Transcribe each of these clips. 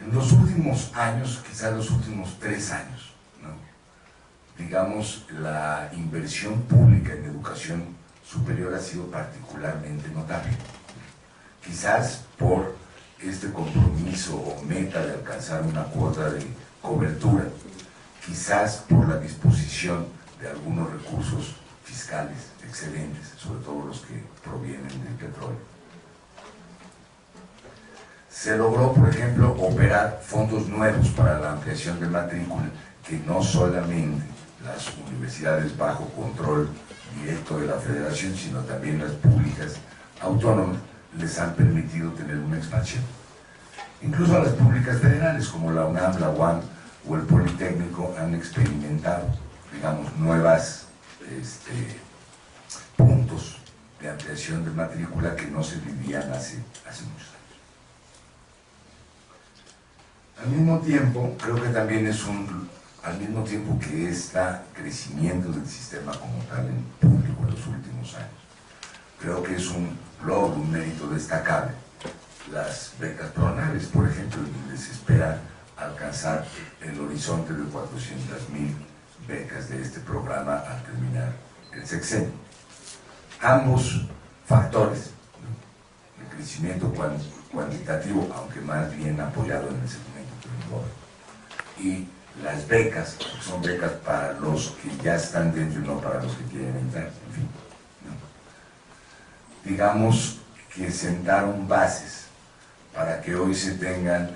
En los últimos años, quizás los últimos 3 años, ¿no?, digamos, la inversión pública en educación superior ha sido particularmente notable. Quizás por este compromiso o meta de alcanzar una cuota de cobertura, quizás por la disposición de algunos recursos fiscales excelentes, sobre todo los que provienen del petróleo. Se logró, por ejemplo, operar fondos nuevos para la ampliación de matrícula, que no solamente las universidades bajo control directo de la federación, sino también las públicas autónomas, les han permitido tener una expansión. Incluso a las públicas federales, como la UNAM, la UAM o el Politécnico, han experimentado, digamos, nuevas puntos de ampliación de matrícula que no se vivían hace muchos años. Al mismo tiempo, creo que también al mismo tiempo que este crecimiento del sistema como tal en público en los últimos años, creo que es un logro, un mérito destacable. Las becas PRONAVES, por ejemplo, les espera alcanzar el horizonte de 400,000 becas de este programa al terminar el sexenio. Ambos factores, ¿no?, el crecimiento cuantitativo, aunque más bien apoyado en el segmento tecnológico, y las becas, son becas para los que ya están dentro y no para los que quieren entrar, en fin, ¿no? Digamos que sentaron bases para que hoy se tengan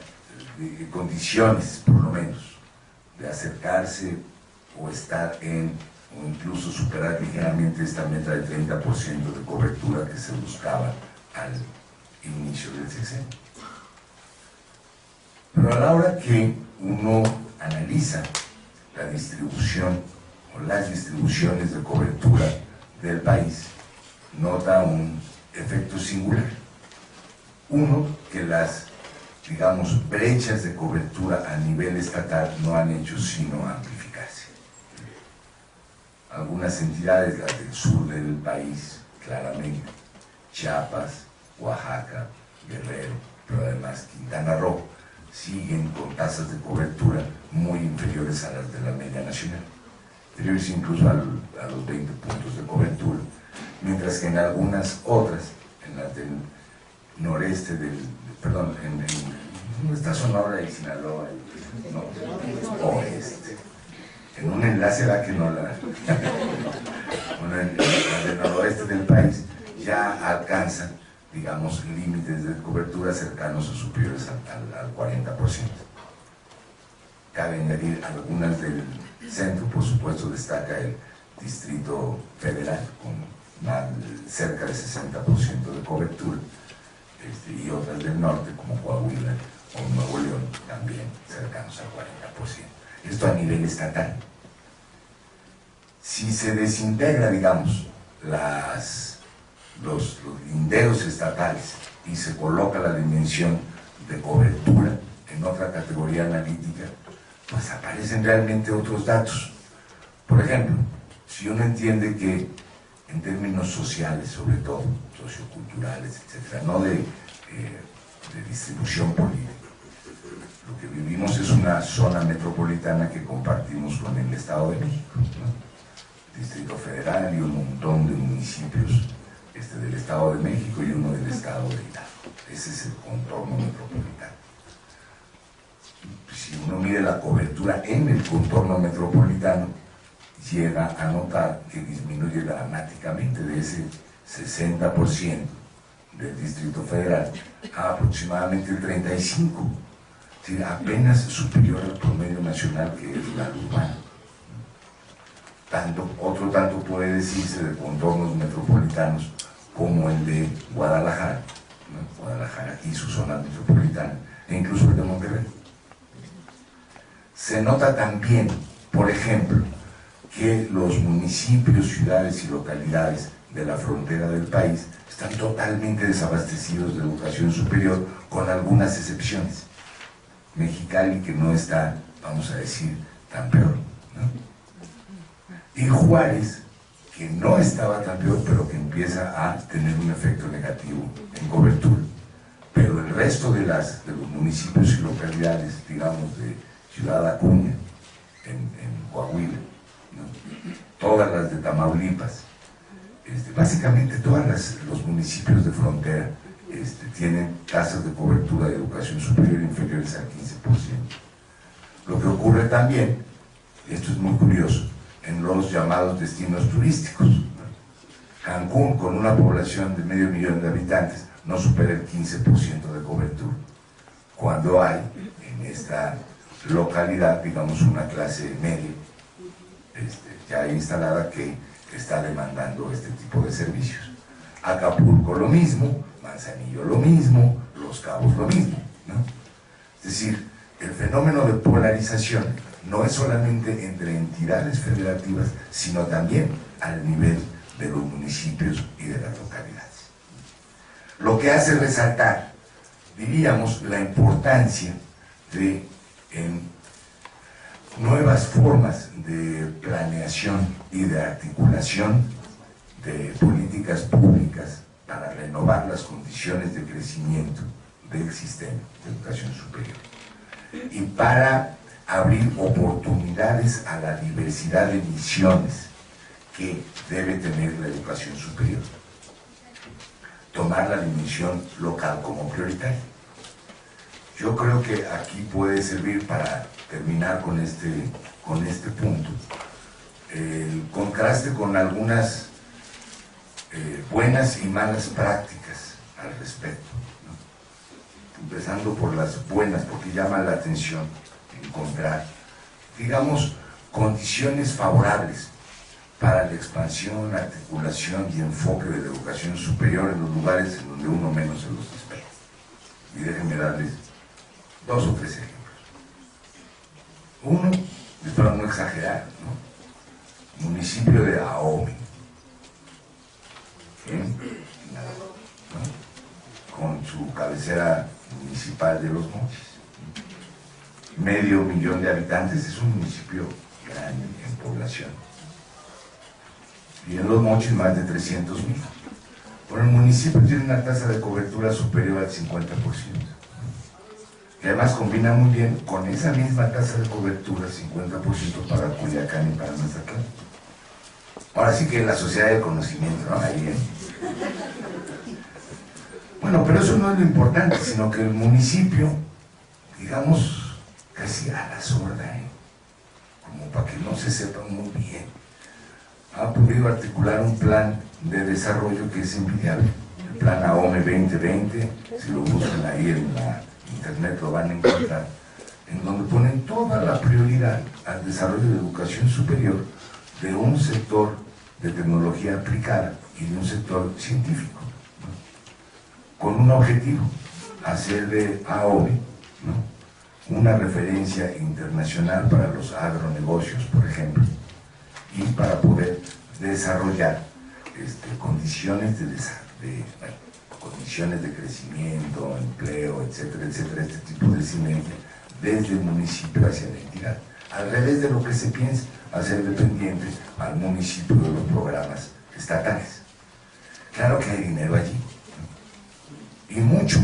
condiciones, por lo menos, de acercarse o estar o incluso superar ligeramente esta meta del 30% de cobertura que se buscaba al inicio del sexenio. Pero a la hora que uno analiza la distribución o las distribuciones de cobertura del país, nota un efecto singular. Uno, que las, digamos, brechas de cobertura a nivel estatal no han hecho sino amplificarse. Algunas entidades, las del sur del país, claramente, Chiapas, Oaxaca, Guerrero, pero además Quintana Roo, siguen con tasas de cobertura muy inferiores a las de la media nacional, inferiores incluso a los 20 puntos de cobertura, mientras que en algunas otras, en las del noreste ¿dónde está Sonora y Sinaloa? No, oeste. En un enlace que no bueno, en el noroeste del país ya alcanzan, digamos, límites de cobertura cercanos o superiores al 40%. Cabe añadir algunas del centro, por supuesto, destaca el Distrito Federal, con cerca del 60% de cobertura, y otras del norte, como Coahuila o Nuevo León, también cercanos al 40%. Esto a nivel estatal. Si se desintegra, digamos, los linderos estatales y se coloca la dimensión de cobertura en otra categoría analítica, pues aparecen realmente otros datos. Por ejemplo, si uno entiende que en términos sociales, sobre todo, socioculturales, etcétera, no de distribución política, lo que vivimos es una zona metropolitana que compartimos con el Estado de México, ¿no? Distrito Federal y un montón de municipios del Estado de México y uno del Estado de Hidalgo. Ese es el contorno metropolitano. Si uno mide la cobertura en el contorno metropolitano, llega a notar que disminuye dramáticamente de ese 60% del Distrito Federal a aproximadamente el 35%, es decir, apenas superior al promedio nacional, que es la urbana. Otro tanto puede decirse de contornos metropolitanos como el de Guadalajara, ¿no? Guadalajara y su zona metropolitana, e incluso el de Monterrey. Se nota también, por ejemplo, que los municipios, ciudades y localidades de la frontera del país están totalmente desabastecidos de educación superior, con algunas excepciones. Mexicali, que no está, vamos a decir, tan peor, ¿no? Y Juárez, que no estaba tan peor, pero que empieza a tener un efecto negativo en cobertura. pero el resto de los municipios y localidades, digamos, de Ciudad Acuña, en Coahuila, ¿no? Todas las de Tamaulipas, básicamente todos los municipios de frontera tienen tasas de cobertura de educación superior inferiores al 15%. Lo que ocurre también, esto es muy curioso, en los llamados destinos turísticos, ¿no? Cancún, con una población de 500,000 de habitantes, no supera el 15% de cobertura, cuando hay en esta localidad, digamos, una clase media ya instalada que está demandando este tipo de servicios. Acapulco lo mismo, Manzanillo lo mismo, Los Cabos lo mismo, ¿no? Es decir, el fenómeno de polarización no es solamente entre entidades federativas, sino también al nivel de los municipios y de las localidades. Lo que hace resaltar, diríamos, la importancia de nuevas formas de planeación y de articulación de políticas públicas para renovar las condiciones de crecimiento del sistema de educación superior y para abrir oportunidades a la diversidad de misiones que debe tener la educación superior. Tomar la dimensión local como prioritaria. Yo creo que aquí puede servir para terminar con este punto el contraste con algunas buenas y malas prácticas al respecto, ¿no? Empezando por las buenas, porque llama la atención encontrar, digamos, condiciones favorables para la expansión, articulación y enfoque de la educación superior en los lugares en donde uno menos se los espera. Y déjenme darles 2 o 3 ejemplos. Uno, espero no exagerar, ¿no? Municipio de Ahome, ¿no? Con su cabecera municipal de Los Mochis. 500,000 de habitantes, es un municipio grande en población. Y en Los Mochis más de 300,000. Bueno, el municipio tiene una tasa de cobertura superior al 50%. Que además combina muy bien con esa misma tasa de cobertura, 50% para Culiacán y para Mazatlán. Ahora sí que la sociedad del conocimiento, ¿no? Ahí, Bueno, pero eso no es lo importante, sino que el municipio, digamos, casi a la sorda, como para que no se sepa muy bien, ha podido articular un plan de desarrollo que es envidiable. El plan Ahome 2020, si lo buscan ahí en la internet lo van a encontrar, en donde ponen toda la prioridad al desarrollo de educación superior de un sector de tecnología aplicada y de un sector científico, ¿no? Con un objetivo, hacer de Ahome, ¿no?, una referencia internacional para los agronegocios, por ejemplo, y para poder desarrollar condiciones condiciones de crecimiento, empleo, etcétera, etcétera, este tipo de sinergia desde el municipio hacia la entidad, al revés de lo que se piensa, hacer dependiente al municipio de los programas estatales. Claro que hay dinero allí, ¿no? Y mucho,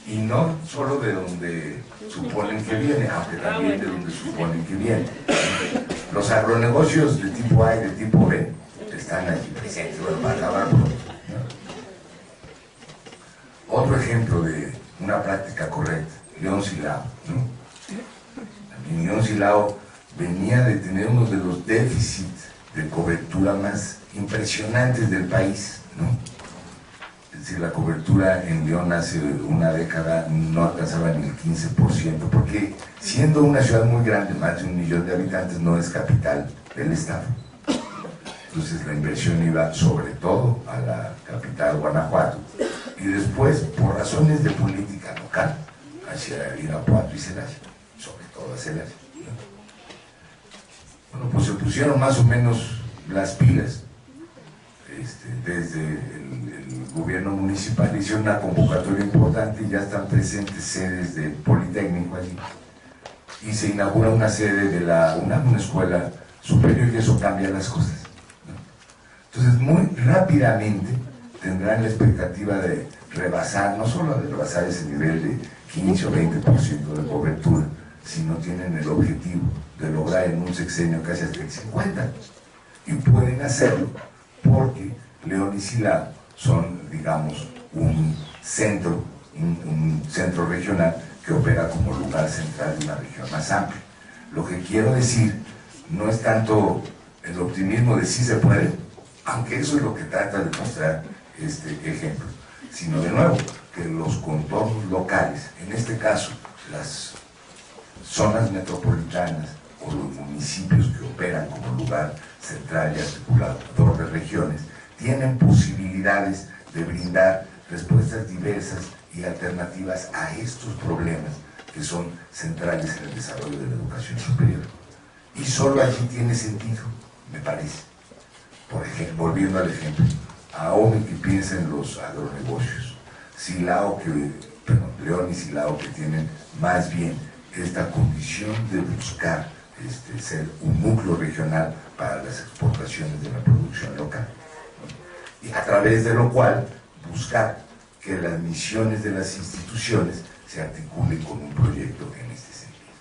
y no solo de donde suponen que viene, aunque también de donde suponen que viene. Los agronegocios de tipo A y de tipo B están allí presentes, bueno, para acabar pronto, ¿no? Otro ejemplo de una práctica correcta, León Silao, ¿no? También León Silao venía de tener uno de los déficits de cobertura más impresionantes del país, ¿no? Es decir, la cobertura en León hace una década no alcanzaba ni el 15%, porque siendo una ciudad muy grande, más de 1,000,000 de habitantes, no es capital del estado. Entonces la inversión iba sobre todo a la capital Guanajuato y después, por razones de política local, hacia Irapuato y Celaya, sobre todo a Celaya, ¿no? Bueno, pues se pusieron más o menos las pilas desde el gobierno municipal, hicieron una convocatoria importante y ya están presentes sedes del Politécnico allí y se inaugura una sede de la UNAM, una escuela superior, y eso cambia las cosas, ¿no? Entonces muy rápidamente tendrán la expectativa de rebasar, no solo de rebasar ese nivel de 15 o 20% de cobertura, sino tienen el objetivo de lograr en un sexenio casi hasta el 50%. Y pueden hacerlo porque León y Silao son, digamos, un centro regional que opera como lugar central de una región más amplia. Lo que quiero decir no es tanto el optimismo de sí se puede, aunque eso es lo que trata de mostrar este ejemplo, sino de nuevo que los contornos locales, en este caso las zonas metropolitanas o los municipios que operan como lugar central y articulador de regiones, tienen posibilidades de brindar respuestas diversas y alternativas a estos problemas que son centrales en el desarrollo de la educación superior. Y solo allí tiene sentido, me parece. Por ejemplo, volviendo al ejemplo, AOME que piensa en los agronegocios, León y Silao que tienen más bien esta condición de buscar ser un núcleo regional para las exportaciones de la producción local, y a través de lo cual buscar que las misiones de las instituciones se articulen con un proyecto en este sentido.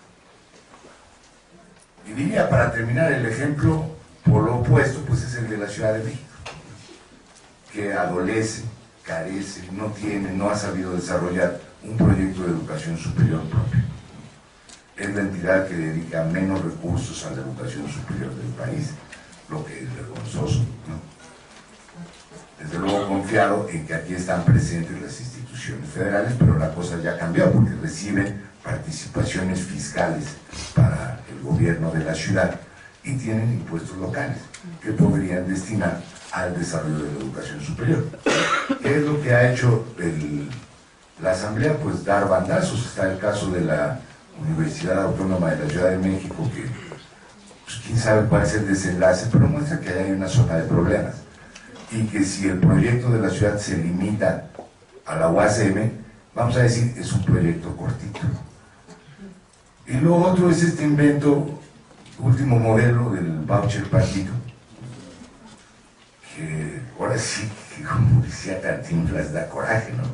Y diría, para terminar, el ejemplo por lo opuesto, pues es el de la Ciudad de México, que adolece, carece, no ha sabido desarrollar un proyecto de educación superior propio. Es la entidad que dedica menos recursos a la educación superior del país, lo que es vergonzoso, ¿no? Desde luego confiado en que aquí están presentes las instituciones federales, pero la cosa ya cambió porque reciben participaciones fiscales para el gobierno de la ciudad y tienen impuestos locales que podrían destinar al desarrollo de la educación superior. ¿Qué es lo que ha hecho la Asamblea? Pues dar bandazos. Está el caso de la Universidad Autónoma de la Ciudad de México, que pues, quién sabe cuál es el desenlace, pero muestra que hay una zona de problemas. Y que si el proyecto de la ciudad se limita a la UASM, vamos a decir, es un proyecto cortito. Y lo otro es este invento, último modelo del voucher partido, que ahora sí, que como decía Cantinflas, da coraje, ¿no?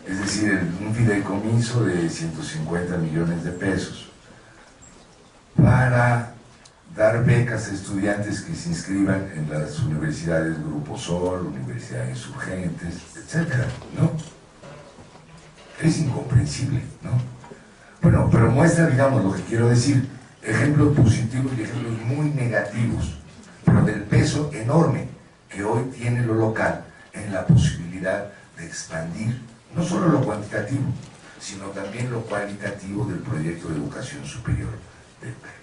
Es decir, un fideicomiso de 150 millones de pesos para dar becas a estudiantes que se inscriban en las universidades Grupo Sol, universidades Insurgentes, etcétera, ¿no? Es incomprensible, ¿no? Bueno, pero muestra, digamos, lo que quiero decir, ejemplos positivos y ejemplos muy negativos, pero del peso enorme que hoy tiene lo local en la posibilidad de expandir no solo lo cuantitativo, sino también lo cualitativo del proyecto de educación superior del país.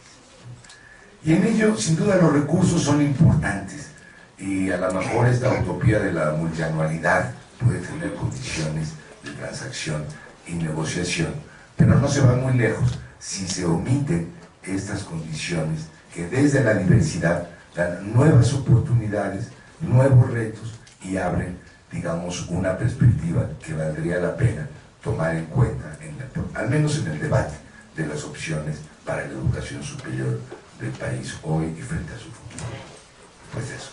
Y en ello, sin duda, los recursos son importantes, y a lo mejor esta utopía de la multianualidad puede tener condiciones de transacción y negociación, pero no se va muy lejos si se omiten estas condiciones que desde la diversidad dan nuevas oportunidades, nuevos retos y abren, digamos, una perspectiva que valdría la pena tomar en cuenta, al menos en el debate de las opciones para la educación superior del país hoy y frente a su futuro. Pues eso.